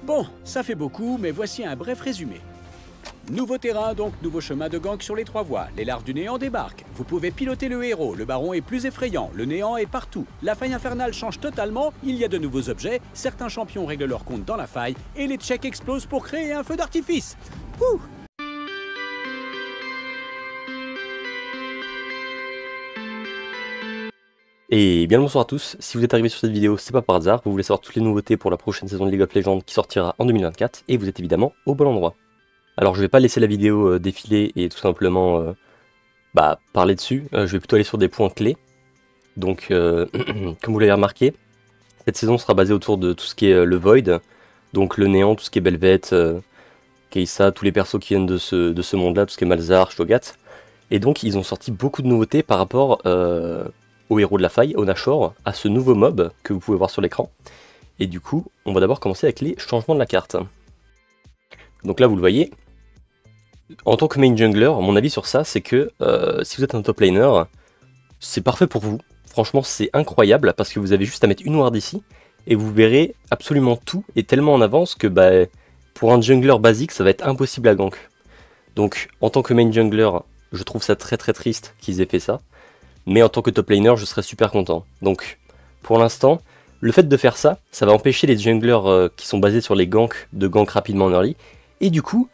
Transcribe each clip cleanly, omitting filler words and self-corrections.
Bon, ça fait beaucoup, mais voici un bref résumé. Nouveau terrain, donc nouveau chemin de gank sur les 3 voies. Les larves du néant débarquent. Vous pouvez piloter le héros. Le baron est plus effrayant. Le néant est partout. La faille infernale change totalement. Il y a de nouveaux objets. Certains champions règlent leur compte dans la faille. Et les tchèques explosent pour créer un feu d'artifice. Ouh! Et bien le bonsoir à tous, si vous êtes arrivé sur cette vidéo, c'est pas par hasard, vous voulez savoir toutes les nouveautés pour la prochaine saison de League of Legends qui sortira en 2024, et vous êtes évidemment au bon endroit. Alors je vais pas laisser la vidéo défiler et tout simplement parler dessus, je vais plutôt aller sur des points clés. Donc comme vous l'avez remarqué, cette saison sera basée autour de tout ce qui est le Void, donc le néant, tout ce qui est Belvet, Kai'Sa, tous les persos qui viennent de ce monde-là, tout ce qui est Malzahar, Shogat. Et donc ils ont sorti beaucoup de nouveautés par rapport au héros de la faille, au Nashor, à ce nouveau mob que vous pouvez voir sur l'écran. Et du coup, on va d'abord commencer avec les changements de la carte. Donc là, vous le voyez, en tant que main jungler, mon avis sur ça, c'est que si vous êtes un top laner, c'est parfait pour vous. Franchement, c'est incroyable, parce que vous avez juste à mettre une ward ici, et vous verrez absolument tout, et tellement en avance que pour un jungler basique, ça va être impossible à gank. Donc, en tant que main jungler, je trouve ça très très triste qu'ils aient fait ça. Mais en tant que top laner, je serais super content. Donc, pour l'instant, le fait de faire ça, ça va empêcher les junglers qui sont basés sur les ganks de gank rapidement en early. Et du coup,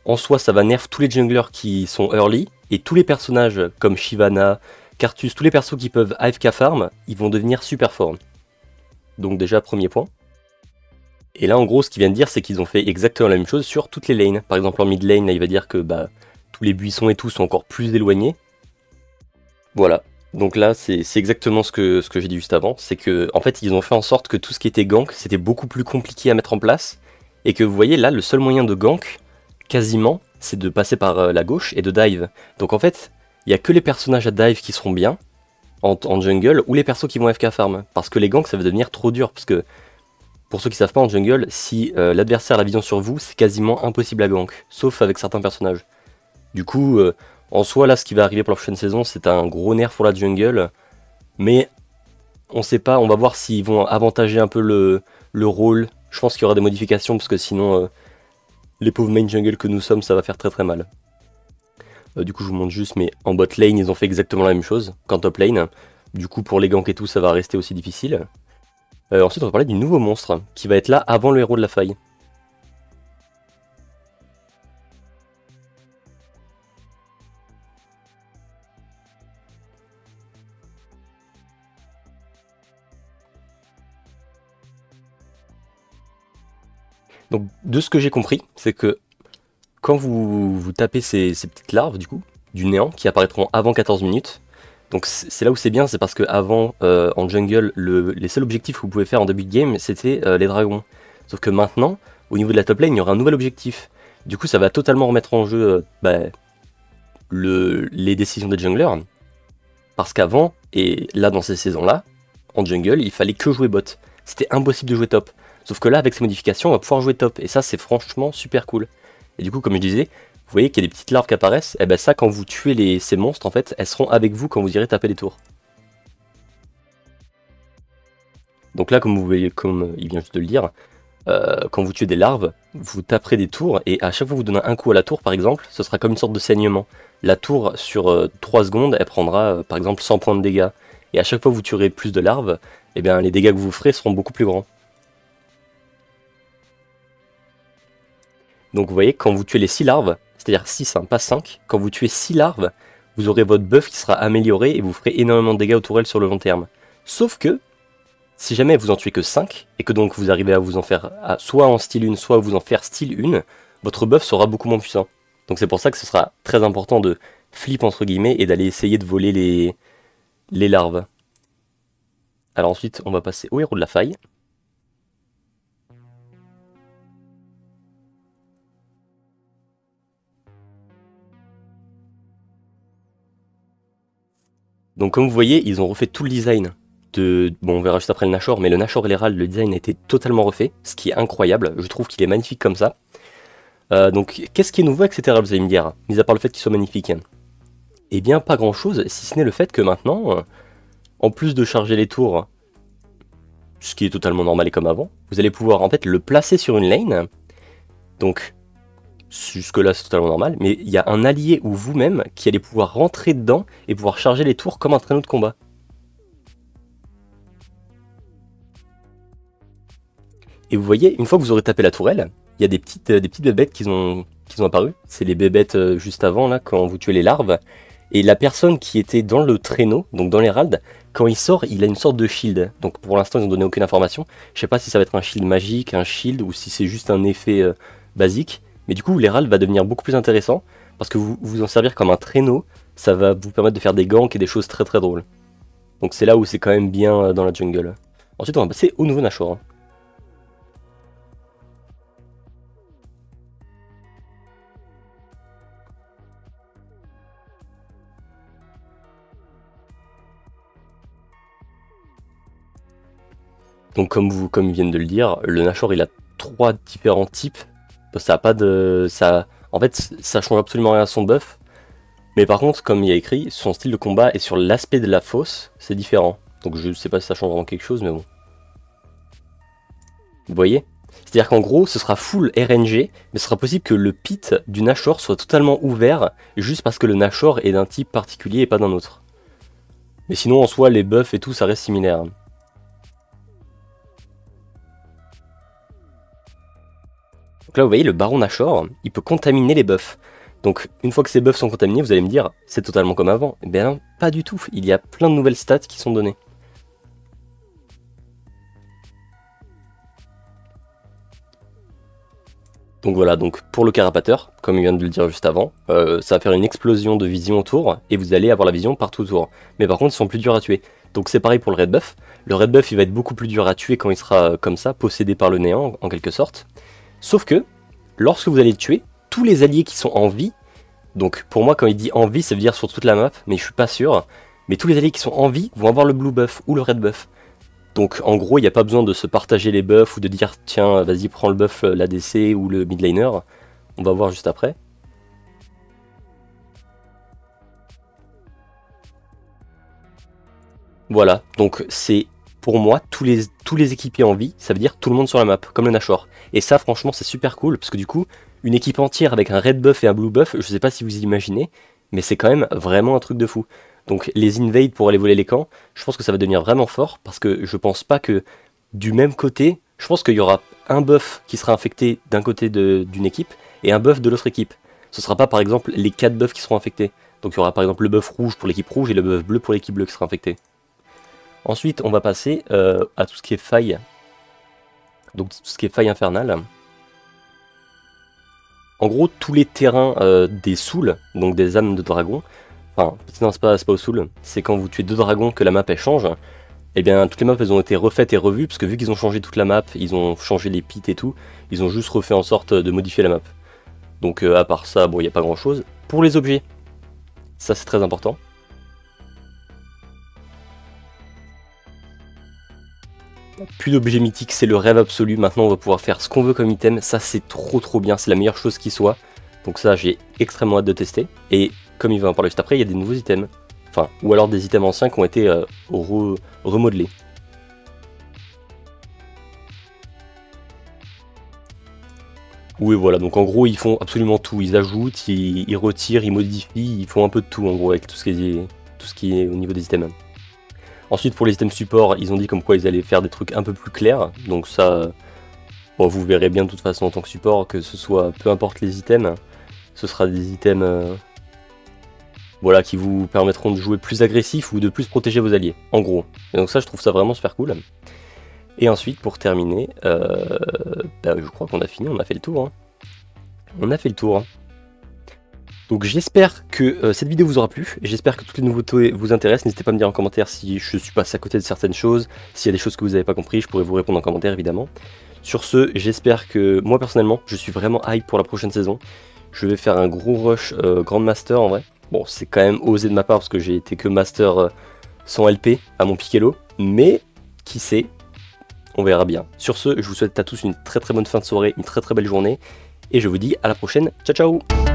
en soi, ça va nerf tous les junglers qui sont early. Et tous les personnages comme Shyvana, Karthus, tous les persos qui peuvent AFK farm, ils vont devenir super forts. Donc déjà, premier point. Et là, en gros, ce qu'il vient de dire, c'est qu'ils ont fait exactement la même chose sur toutes les lanes. Par exemple, en mid lane, là, il va dire que tous les buissons et tout sont encore plus éloignés. Voilà, donc là c'est exactement ce que j'ai dit juste avant, c'est que en fait ils ont fait en sorte que tout ce qui était gank c'était beaucoup plus compliqué à mettre en place, et que vous voyez là le seul moyen de gank, quasiment, c'est de passer par la gauche et de dive. Donc en fait, il n'y a que les personnages à dive qui seront bien en jungle, ou les persos qui vont FK farm, parce que les ganks ça va devenir trop dur, parce que pour ceux qui savent pas en jungle, si l'adversaire a la vision sur vous, c'est quasiment impossible à gank, sauf avec certains personnages. Du coup, en soi, là, ce qui va arriver pour la prochaine saison, c'est un gros nerf pour la jungle. Mais on sait pas, on va voir s'ils vont avantager un peu le rôle. Je pense qu'il y aura des modifications, parce que sinon, les pauvres main jungle que nous sommes, ça va faire très très mal. Du coup, je vous montre juste, mais en bot lane, ils ont fait exactement la même chose qu'en top lane. Du coup, pour les ganks et tout, ça va rester aussi difficile. Ensuite, on va parler du nouveau monstre, qui va être là avant le héros de la faille. Donc de ce que j'ai compris, c'est que quand vous tapez ces petites larves du coup, du néant, qui apparaîtront avant 14 minutes, donc c'est là où c'est bien, c'est parce que avant en jungle, les seuls objectifs que vous pouvez faire en début de game, c'était les dragons. Sauf que maintenant, au niveau de la top lane, il y aura un nouvel objectif. Du coup ça va totalement remettre en jeu les décisions des junglers, parce qu'avant, et là dans ces saisons-là, en jungle, il fallait que jouer bot. C'était impossible de jouer top. Sauf que là, avec ces modifications, on va pouvoir jouer top. Et ça, c'est franchement super cool. Et du coup, comme je disais, vous voyez qu'il y a des petites larves qui apparaissent. Et ben ça, quand vous tuez ces monstres, en fait, elles seront avec vous quand vous irez taper les tours. Donc là, comme vous voyez, comme il vient juste de le dire, quand vous tuez des larves, vous taperez des tours. Et à chaque fois que vous donnez un coup à la tour, par exemple, ce sera comme une sorte de saignement. La tour, sur 3 secondes, elle prendra, par exemple, 100 points de dégâts. Et à chaque fois que vous tuerez plus de larves, et bien les dégâts que vous ferez seront beaucoup plus grands. Donc vous voyez, quand vous tuez les 6 larves, c'est-à-dire 6, hein, pas 5, quand vous tuez 6 larves, vous aurez votre buff qui sera amélioré et vous ferez énormément de dégâts aux tourelles sur le long terme. Sauf que, si jamais vous en tuez que 5, et que donc vous arrivez à vous en faire soit en style 1, soit à vous en faire style 1, votre buff sera beaucoup moins puissant. Donc c'est pour ça que ce sera très important de flip entre guillemets et d'aller essayer de voler les larves. Alors ensuite, on va passer au héros de la faille. Donc comme vous voyez, ils ont refait tout le design bon, on verra juste après le Nashor, mais le Nashor et l'Herald, le design a été totalement refait, ce qui est incroyable, je trouve qu'il est magnifique comme ça. Donc qu'est-ce qui est nouveau, etc. vous allez me dire, mis à part le fait qu'il soit magnifique? Eh bien pas grand chose, si ce n'est le fait que maintenant, en plus de charger les tours ce qui est totalement normal et comme avant. Vous allez pouvoir en fait le placer sur une lane, donc jusque là c'est totalement normal, mais il y a un allié ou vous-même qui allez pouvoir rentrer dedans et pouvoir charger les tours comme un traîneau de combat. Et vous voyez, une fois que vous aurez tapé la tourelle, il y a des petites bébêtes qui ont apparu. C'est les bébêtes juste avant, là, quand vous tuez les larves. Et la personne qui était dans le traîneau, donc dans l'héralde, quand il sort, il a une sorte de shield. Donc pour l'instant, ils n'ont donné aucune information. Je sais pas si ça va être un shield magique, un shield, ou si c'est juste un effet basique. Mais du coup, l'héralde va devenir beaucoup plus intéressant, parce que vous en servir comme un traîneau, ça va vous permettre de faire des ganks et des choses très très drôles. Donc c'est là où c'est quand même bien dans la jungle. Ensuite, on va passer au nouveau Nashor. Donc comme ils viennent de le dire, le Nashor il a 3 différents types. Ça a pas de. En fait, ça change absolument rien à son buff. Mais par contre, comme il y a écrit, son style de combat et sur l'aspect de la fosse, c'est différent. Donc je sais pas si ça change vraiment quelque chose, mais bon. Vous voyez? C'est-à-dire qu'en gros, ce sera full RNG, mais ce sera possible que le pit du Nashor soit totalement ouvert, juste parce que le Nashor est d'un type particulier et pas d'un autre. Mais sinon, en soi, les buffs et tout, ça reste similaire. Donc là, vous voyez, le Baron Nashor, il peut contaminer les buffs. Donc, une fois que ces buffs sont contaminés, vous allez me dire, c'est totalement comme avant. Eh bien non, pas du tout. Il y a plein de nouvelles stats qui sont données. Donc voilà, donc pour le carapateur, comme il vient de le dire juste avant, ça va faire une explosion de vision autour, et vous allez avoir la vision partout autour. Mais par contre, ils sont plus durs à tuer. Donc c'est pareil pour le red buff. Le red buff, il va être beaucoup plus dur à tuer quand il sera comme ça, possédé par le néant, en quelque sorte. Sauf que, lorsque vous allez le tuer, tous les alliés qui sont en vie, donc pour moi quand il dit en vie, ça veut dire sur toute la map, mais je suis pas sûr, mais tous les alliés qui sont en vie vont avoir le blue buff ou le red buff. Donc en gros, il n'y a pas besoin de se partager les buffs ou de dire tiens, vas-y prends le buff l'ADC ou le mid laner. On va voir juste après. Voilà, donc c'est pour moi tous les équipiers en vie, ça veut dire tout le monde sur la map, comme le Nashor. Et ça franchement c'est super cool, parce que du coup, une équipe entière avec un red buff et un blue buff, je sais pas si vous imaginez, mais c'est quand même vraiment un truc de fou. Donc les invades pour aller voler les camps, je pense que ça va devenir vraiment fort, parce que je pense pas que du même côté, je pense qu'il y aura un buff qui sera infecté d'un côté d'une équipe, et un buff de l'autre équipe. Ce sera pas par exemple les 4 buffs qui seront infectés. Donc il y aura par exemple le buff rouge pour l'équipe rouge et le buff bleu pour l'équipe bleue qui sera infecté. Ensuite, on va passer à tout ce qui est faille. Donc tout ce qui est faille infernale. En gros, tous les terrains des souls, donc des âmes de dragon, enfin, non, c'est pas au soul, c'est quand vous tuez 2 dragons que la map elle change. Et bien, toutes les maps elles ont été refaites et revues, parce que vu qu'ils ont changé toute la map, ils ont changé les pits et tout, ils ont juste refait en sorte de modifier la map. Donc à part ça, bon, il n'y a pas grand chose. Pour les objets, ça c'est très important. Plus d'objets mythiques, c'est le rêve absolu. Maintenant, on va pouvoir faire ce qu'on veut comme item. Ça, c'est trop bien. C'est la meilleure chose qui soit. Donc ça, j'ai extrêmement hâte de tester. Et comme il va en parler juste après, il y a des nouveaux items. Enfin, ou alors des items anciens qui ont été remodelés. Oui, voilà. Donc en gros, ils font absolument tout. Ils ajoutent, ils retirent, ils modifient. Ils font un peu de tout, en gros, avec tout ce qui est au niveau des items. Ensuite, pour les items support, ils ont dit comme quoi ils allaient faire des trucs un peu plus clairs. Donc ça, bon, vous verrez bien de toute façon en tant que support, que ce soit, peu importe les items, ce sera des items voilà, qui vous permettront de jouer plus agressif ou de plus protéger vos alliés, en gros. Et donc ça, je trouve ça vraiment super cool. Et ensuite, pour terminer, je crois qu'on a fini, on a fait le tour. Hein. On a fait le tour. Hein. Donc j'espère que cette vidéo vous aura plu, j'espère que toutes les nouveautés vous intéressent, n'hésitez pas à me dire en commentaire si je suis passé à côté de certaines choses, s'il y a des choses que vous n'avez pas compris, je pourrais vous répondre en commentaire évidemment. Sur ce, j'espère que moi personnellement, je suis vraiment hype pour la prochaine saison. Je vais faire un gros rush Grand Master en vrai. Bon, c'est quand même osé de ma part parce que j'ai été que Master sans LP à mon Piquello, mais qui sait, on verra bien. Sur ce, je vous souhaite à tous une très bonne fin de soirée, une très belle journée, et je vous dis à la prochaine, ciao ciao.